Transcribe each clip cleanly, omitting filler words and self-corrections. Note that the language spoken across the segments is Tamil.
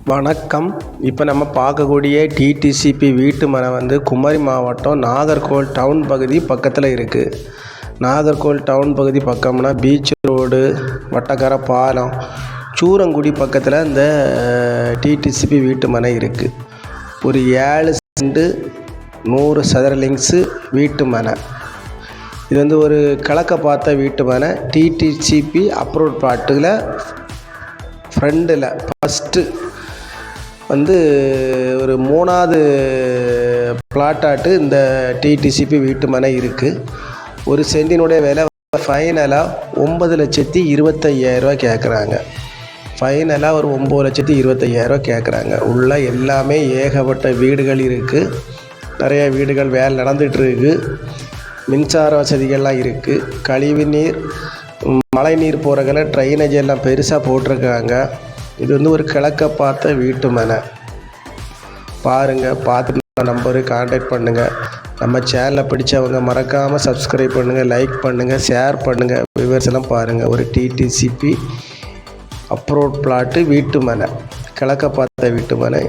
வணக்கம். இப்போ நம்ம பார்க்கக்கூடிய டிடிசிபி வீட்டு மனை வந்து குமரி மாவட்டம் நாகர்கோவில் டவுன் பகுதி பக்கத்தில் இருக்குது. நாகர்கோவில் டவுன் பகுதி பக்கம்னா பீச் ரோடு, வட்டக்கரை பாலம், சூரங்குடி பக்கத்தில் இந்த டிடிசிபி வீட்டு மனை இருக்குது. ஒரு 7 சென்ட் 100 சதுர லிங்க்ஸு வீட்டு மனை. இது வந்து ஒரு கிழக்க பார்த்த வீட்டு மனை. டிடிசிபி அப்ரூவ் பிளாட்டில் ஃப்ரண்டில் ஃபஸ்ட்டு வந்து ஒரு 3வது பிளாட்டாட்டு இந்த டிடிசிபி வீட்டு மனை இருக்குது. ஒரு சென்டினுடைய விலை ஃபைனலாக 9,25,000 கேட்குறாங்க. ஃபைனலாக ஒரு 9,25,000 கேட்குறாங்க. உள்ள எல்லாமே ஏகப்பட்ட வீடுகள் இருக்குது. நிறைய வீடுகள் வேலை நடந்துகிட்ருக்கு. மின்சார வசதிகள்லாம் இருக்குது. கழிவு நீர், மழை நீர் போகிறதுல ட்ரைனேஜ் எல்லாம் பெருசாக போட்டிருக்காங்க. இது வந்து ஒரு கிழக்க பார்த்த வீட்டு மனை. பாருங்கள், பார்த்துட்டு நம்பருக்கு கான்டாக்ட் பண்ணுங்கள். நம்ம சேனலை பிடிச்சவங்க மறக்காமல் சப்ஸ்கிரைப் பண்ணுங்கள், லைக் பண்ணுங்கள், ஷேர் பண்ணுங்கள். வியூவர்ஸ் எல்லாம் பாருங்கள். ஒரு டிடிசிபி அப்ரூவ் பிளாட்டு வீட்டு மனை, கிழக்க பார்த்த வீட்டு மனை,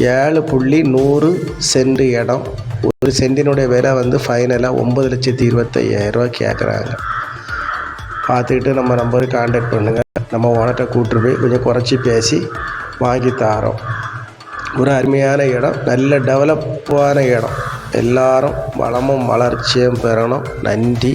7.100 சென்ட் இடம். ஒரு சென்டினுடைய விலை வந்து ஃபைனலாக 9,25,000 கேட்குறாங்க. பார்த்துக்கிட்டு நம்ம நம்பருக்கு கான்டாக்ட் பண்ணுங்கள். நம்ம ஓனர்கிட்ட கூப்பிட்டு போய் கொஞ்சம் குறைச்சி பேசி வாங்கி தரோம். ஒரு அருமையான இடம், நல்ல டெவலப்பான இடம். எல்லாரும் வளமும் வளர்ச்சியும் பெறணும். நன்றி.